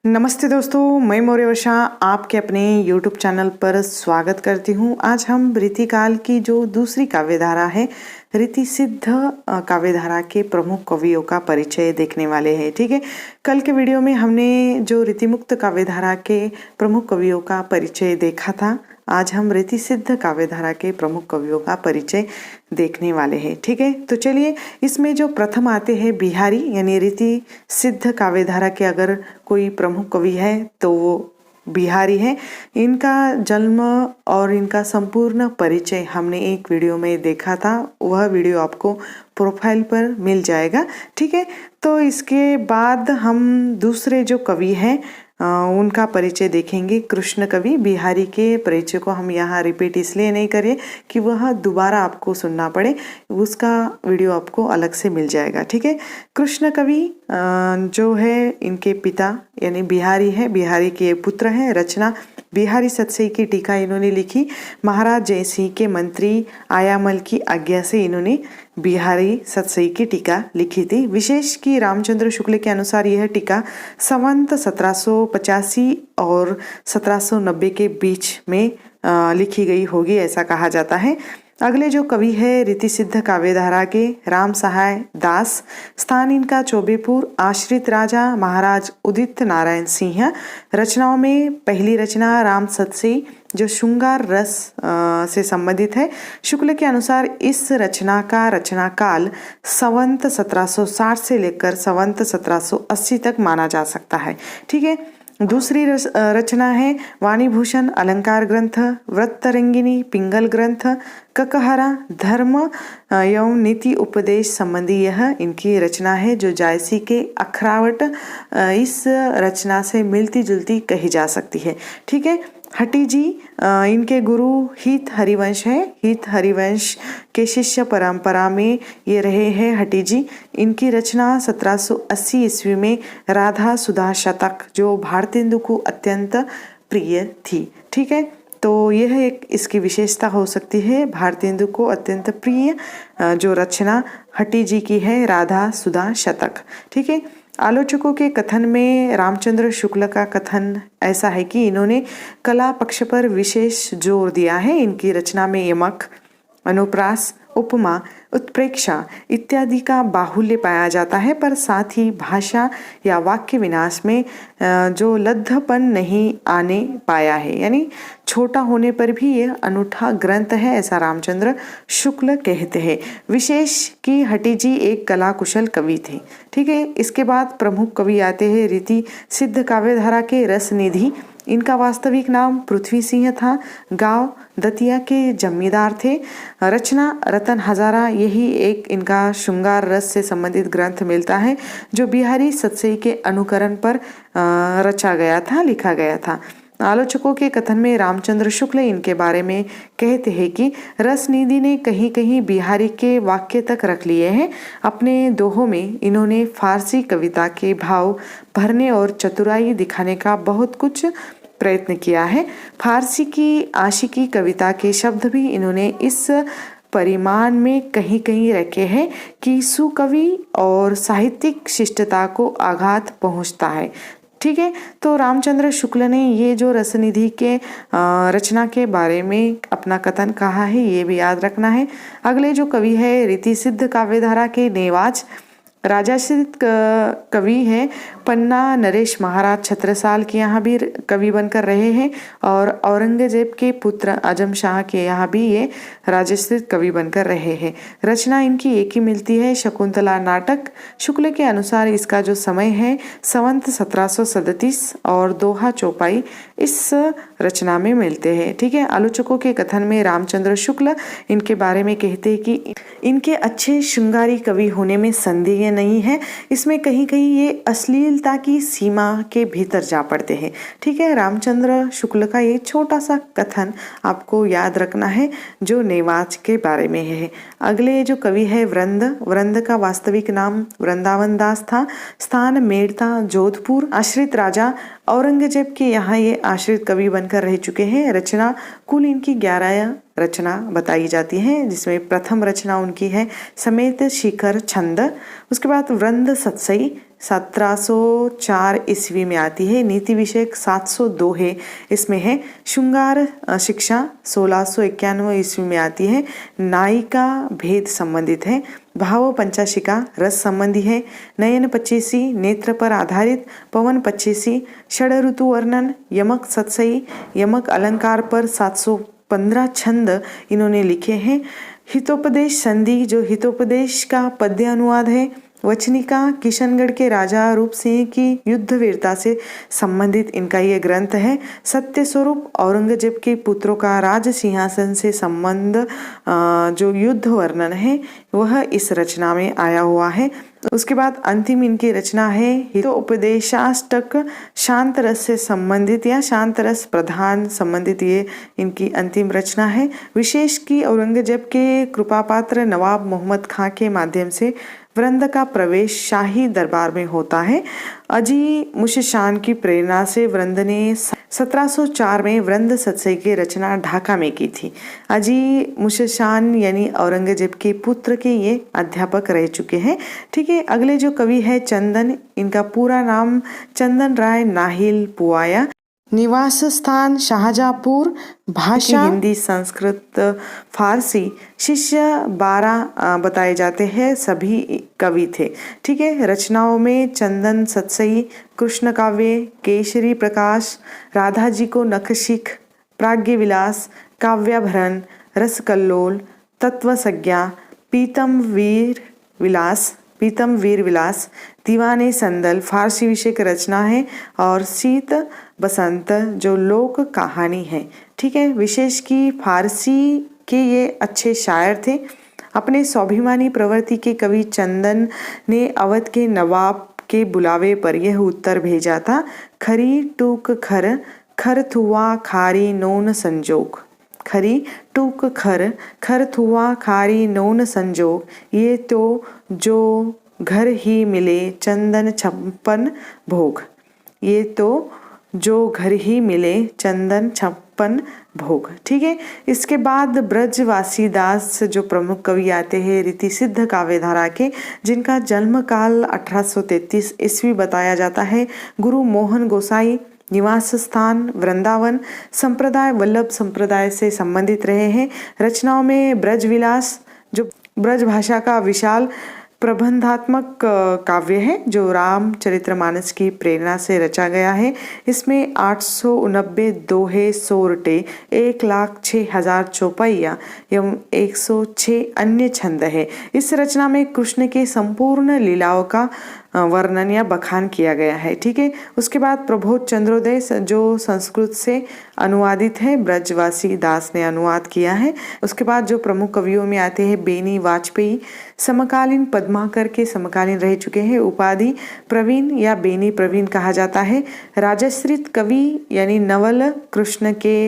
नमस्ते दोस्तों, मैं मौर्यवर्षा आपके अपने YouTube चैनल पर स्वागत करती हूँ। आज हम रीतिकाल की जो दूसरी काव्यधारा है, रीति सिद्ध काव्यधारा के प्रमुख कवियों का परिचय देखने वाले हैं। ठीक है, कल के वीडियो में हमने जो रीतिमुक्त काव्यधारा के प्रमुख कवियों का परिचय देखा था। आज हम रीति सिद्ध काव्यधारा के प्रमुख कवियों का परिचय देखने वाले हैं। ठीक है, तो चलिए, इसमें जो प्रथम आते हैं बिहारी, यानी रीति सिद्ध काव्यधारा के अगर कोई प्रमुख कवि है तो वो बिहारी है। इनका जन्म और इनका संपूर्ण परिचय हमने एक वीडियो में देखा था, वह वीडियो आपको प्रोफाइल पर मिल जाएगा। ठीक है, तो इसके बाद हम दूसरे जो कवि हैं उनका परिचय देखेंगे। कृष्ण कवि बिहारी के परिचय को हम यहाँ रिपीट इसलिए नहीं करें कि वह दोबारा आपको सुनना पड़े, उसका वीडियो आपको अलग से मिल जाएगा। ठीक है, कृष्ण कवि जो है इनके पिता यानी बिहारी है, बिहारी के पुत्र हैं। रचना बिहारी सतसई की टीका इन्होंने लिखी। महाराज जयसिंह के मंत्री आयामल की आज्ञा से इन्होंने बिहारी सतसई की टीका लिखी थी। विशेष की रामचंद्र शुक्ल के अनुसार यह टीका संवत 1785 और 1790 के बीच में लिखी गई होगी, ऐसा कहा जाता है। अगले जो कवि है रीति सिद्ध काव्यधारा के राम सहाय दास, स्थान इनका चौबेपुर, आश्रित राजा महाराज उदित नारायण सिंह। रचनाओं में पहली रचना राम सतसई जो श्रृंगार रस से संबंधित है। शुक्ल के अनुसार इस रचना का रचना काल संवत 1760 से लेकर संवत 1780 तक माना जा सकता है। ठीक है, दूसरी रचना है वाणीभूषण अलंकार ग्रंथ, वृत्तरंगिनी पिंगल ग्रंथ, ककहरा धर्म एवं नीति उपदेश संबंधी यह इनकी रचना है जो जायसी के अखरावट इस रचना से मिलती जुलती कही जा सकती है। ठीक है, हटी जी इनके गुरु हित हरिवंश है। हित हरिवंश के शिष्य परंपरा में ये रहे हैं हटी जी। इनकी रचना 1780 ईस्वी में राधा सुधा शतक जो भारतेंदु को अत्यंत प्रिय थी। ठीक है, तो यह एक इसकी विशेषता हो सकती है, भारतेंदु को अत्यंत प्रिय जो रचना हटी जी की है, राधा सुधा शतक। ठीक है, आलोचकों के कथन में रामचंद्र शुक्ल का कथन ऐसा है कि इन्होंने कला पक्ष पर विशेष जोर दिया है। इनकी रचना में यमक, अनुप्रास, उपमा, उत्प्रेक्षा इत्यादि का बाहुल्य पाया जाता है, पर साथ ही भाषा या वाक्य विनाश में जो लद्धपन नहीं आने पाया है, यानी छोटा होने पर भी यह अनूठा ग्रंथ है, ऐसा रामचंद्र शुक्ल कहते हैं। विशेष कि हटी जी एक कला कुशल कवि थे। ठीक है, इसके बाद प्रमुख कवि आते हैं रीति सिद्ध काव्यधारा के रसनिधि। इनका वास्तविक नाम पृथ्वी सिंह था, गांव दतिया के जमींदार थे। रचना रतन हजारा, यही एक इनका श्रृंगार रस से संबंधित ग्रंथ मिलता है जो बिहारी सतसई के अनुकरण पर रचा गया था, लिखा गया था। आलोचकों के कथन में रामचंद्र शुक्ल इनके बारे में कहते हैं कि रसनिधि ने कहीं कहीं बिहारी के वाक्य तक रख लिए हैं। अपने दोहों में इन्होंने फारसी कविता के भाव भरने और चतुराई दिखाने का बहुत कुछ प्रयत्न किया है। फारसी की आशिकी कविता के शब्द भी इन्होंने इस परिमाण में कहीं कहीं रखे हैं कि सुकवि और साहित्यिक शिष्टता को आघात पहुंचता है। ठीक है, तो रामचंद्र शुक्ल ने ये जो रसनिधि के रचना के बारे में अपना कथन कहा है, ये भी याद रखना है। अगले जो कवि है रीति सिद्ध काव्यधारा के नेवाज, राजाश्रित कवि है। पन्ना नरेश महाराज छत्रसाल के यहाँ भी कवि बनकर रहे हैं और औरंगजेब के पुत्र आजम शाह के यहाँ भी ये राजाश्रित कवि बनकर रहे हैं। रचना इनकी एक ही मिलती है, शकुंतला नाटक। शुक्ल के अनुसार इसका जो समय है संवत 1737 और दोहा चौपाई इस रचना में मिलते हैं। ठीक है, आलोचकों के कथन में रामचंद्र शुक्ल इनके बारे में कहते हैं कि इनके अच्छे श्रृंगारी कवि होने में संदेह नहीं है, इसमें कहीं कहीं ये अश्लीलता की सीमा के भीतर जा पड़ते हैं। ठीक है, रामचंद्र शुक्ल का ये छोटा सा कथन आपको याद रखना है जो नेवाज के बारे में है। अगले जो कवि है वृंद, वृंद का वास्तविक नाम वृंदावन दास था। स्थान मेड़ता जोधपुर, आश्रित राजा औरंगजेब के यहाँ ये आश्रित कवि बनकर रह चुके हैं। रचना कुल इनकी 11 रचना बताई जाती है, जिसमें प्रथम रचना उनकी है समेत शिखर छंद। उसके बाद वृंद सतसई, 1704 ईस्वी में आती है। नीति विषयक 702 है, इसमें है। शृंगार शिक्षा 1691 ईस्वी में आती है। नायिका भेद संबंधित है। भाव पंचाशिका रस संबंधी है। नयन पच्चीसी नेत्र पर आधारित। पवन पच्चीसी षड ऋतु वर्णन। यमक सतसई यमक अलंकार पर 715 छंद इन्होंने लिखे हैं। हितोपदेश संधि जो हितोपदेश का पद्य अनुवाद है। वचनिका किशनगढ़ के राजा रूप सिंह की युद्ध वीरता से संबंधित इनका ये ग्रंथ है। सत्य स्वरूप औरंगजेब के पुत्रों का राज सिंहासन से संबंध जो युद्ध वर्णन है वह इस रचना में आया हुआ है। उसके बाद अंतिम इनकी रचना है हितोपदेशाष्टक, शांत रस से संबंधित या शांत रस प्रधान संबंधित ये इनकी अंतिम रचना है। विशेष की औरंगजेब के कृपापात्र नवाब मोहम्मद खां के माध्यम से वृंद का प्रवेश शाही दरबार में होता है। अजी मुशशान की प्रेरणा से वृंद ने 1704 में वृंद सतसई की रचना ढाका में की थी। अजी मुशशान यानी औरंगजेब के पुत्र के ये अध्यापक रह चुके हैं। ठीक है, अगले जो कवि है चंदन, इनका पूरा नाम चंदन राय नाहिल पुआया। निवास स्थान शाहजहाँपुर। भाषा हिंदी संस्कृत फारसी। शिष्य 12 बताए जाते हैं, सभी कवि थे। ठीक है, रचनाओं में चंदन सतसई, कृष्ण काव्य, केशरी प्रकाश, राधा जी को नखशिख, प्राज्ञ विलास, काव्याभरण, रसकल्लोल, तत्वसज्ञा, पीतम वीर विलास, दीवाने संदल फारसी विषयक रचना है। और शीत बसंत जो लोक कहानी है। ठीक है, विशेष की फारसी के ये अच्छे शायर थे। अपने स्वाभिमानी प्रवृत्ति के कवि चंदन ने अवध के नवाब के बुलावे पर यह उत्तर भेजा था। खरी टूक खर, खर थुआ खारी नोन संजोग। खरी टूक खर, खर थुआ खारी नोन संजोग। ये तो जो घर ही मिले चंदन छप्पन भोग। ये तो जो घर ही मिले चंदन छप्पन भोग। ठीक है, इसके बाद ब्रजवासी दास जो प्रमुख कवि आते हैं रीति सिद्ध काव्यधारा के, जिनका जन्म काल 1833 ईस्वी बताया जाता है। गुरु मोहन गोसाई, निवास स्थान वृंदावन, संप्रदाय वल्लभ संप्रदाय से संबंधित रहे हैं। रचनाओं में ब्रजविलास जो ब्रज भाषा का विशाल प्रबंधात्मक काव्य है जो रामचरितमानस की प्रेरणा से रचा गया है। इसमें 889 दोहे, सोरठे, 1,06,000 चौपाइयाँ एवं 106 अन्य छंद है। इस रचना में कृष्ण के संपूर्ण लीलाओं का वर्णन या बखान किया गया है। ठीक है, उसके बाद प्रबोध चंद्रोदय जो संस्कृत से अनुवादित है, ब्रजवासी दास ने अनुवाद किया है। उसके बाद जो प्रमुख कवियों में आते हैं बेनी वाजपेयी, समकालीन पद्माकर के समकालीन रह चुके हैं। उपाधि प्रवीण या बेनी प्रवीण कहा जाता है। राजश्रित कवि यानी नवल कृष्ण के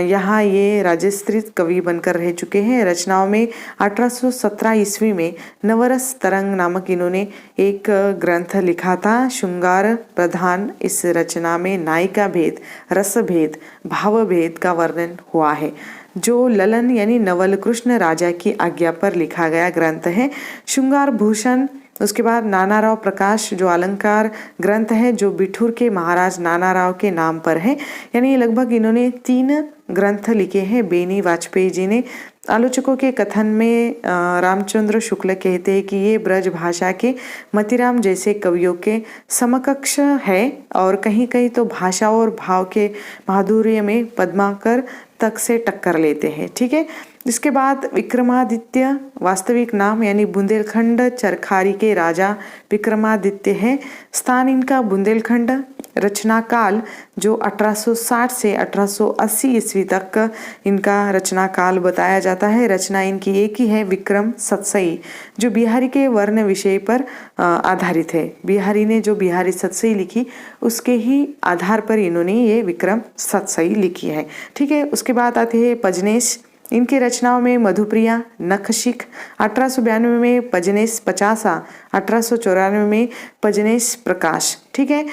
यहाँ ये राजश्रित कवि बनकर रह चुके हैं। रचनाओं में 1817 ईस्वी में नवरस तरंग नामक इन्होंने एक ग्रंथ लिखा था। श्रृंगार प्रधान इस रचना में नायिका भेद, रस भेद, भाव भेद का वर्णन हुआ है जो ललन यानी नवल कृष्ण राजा की आज्ञा पर लिखा गया ग्रंथ है। श्रृंगार भूषण, उसके बाद नानाराव प्रकाश जो अलंकार ग्रंथ है जो बिठूर के महाराज नानाराव के नाम पर है। यानी लगभग इन्होंने 3 ग्रंथ लिखे हैं बेनी वाजपेयी जी ने। आलोचकों के कथन में रामचंद्र शुक्ल कहते हैं कि ये ब्रज भाषा के मतिराम जैसे कवियों के समकक्ष है और कहीं कहीं तो भाषा और भाव के माधुर्य में पद्माकर तक से टक्कर लेते हैं। ठीक है, इसके बाद विक्रमादित्य वास्तविक नाम यानी बुंदेलखंड चरखारी के राजा विक्रमादित्य है। स्थान इनका बुंदेलखंड। रचना काल जो 1860 से 1880 ईस्वी तक इनका रचना काल बताया जाता है। रचना इनकी एक ही है विक्रम सतसई जो बिहारी के वर्ण विषय पर आधारित है। बिहारी ने जो बिहारी सतसई लिखी उसके ही आधार पर इन्होंने ये विक्रम सतसई लिखी है। ठीक है, उसके बाद आते हैं पजनेश। इनकी रचनाओं में मधुप्रिया, नखशिख, 1892 में पजनेश पचासा, 1894 में पजनेश प्रकाश। ठीक है,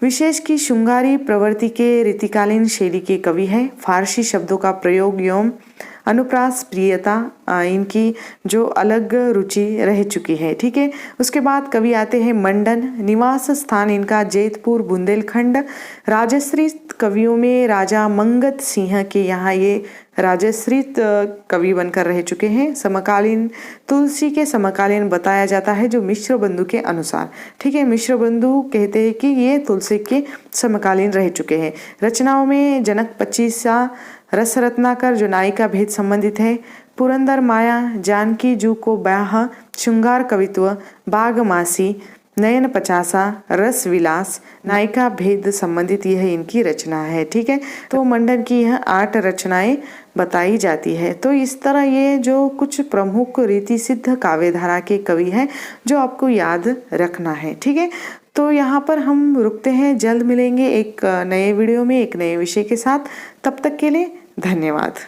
विशेष की शृंगारी प्रवृत्ति के रीतिकालीन शैली के कवि हैं। फारसी शब्दों का प्रयोग एवं अनुप्रास प्रियता इनकी जो अलग रुचि रह चुकी है। ठीक है, उसके बाद कवि आते हैं मंडन। निवास स्थान इनका जैतपुर बुंदेलखंड। राजश्री कवियों में राजा मंगत सिंह के यहाँ ये राजश्रित कवि बनकर रह चुके हैं। समकालीन तुलसी के समकालीन बताया जाता है जो मिश्र बंधु के अनुसार। ठीक है, मिश्र बंधु कहते हैं कि ये तुलसी के समकालीन रह चुके हैं। रचनाओं में जनक 25 रस रत्नाकर जो नायिका भेद संबंधित है। पुरंदर माया, जानकी जू को ब्याह, श्रृंगार कवित्व, बाग मासी, नयन 50, रस विलास, नायिका भेद संबंधित यह इनकी रचना है। ठीक है, तो मंडन की यह 8 रचनाएं बताई जाती है। तो इस तरह ये जो कुछ प्रमुख रीति सिद्ध काव्यधारा के कवि हैं जो आपको याद रखना है। ठीक है, तो यहाँ पर हम रुकते हैं, जल्द मिलेंगे एक नए वीडियो में एक नए विषय के साथ। तब तक के लिए धन्यवाद।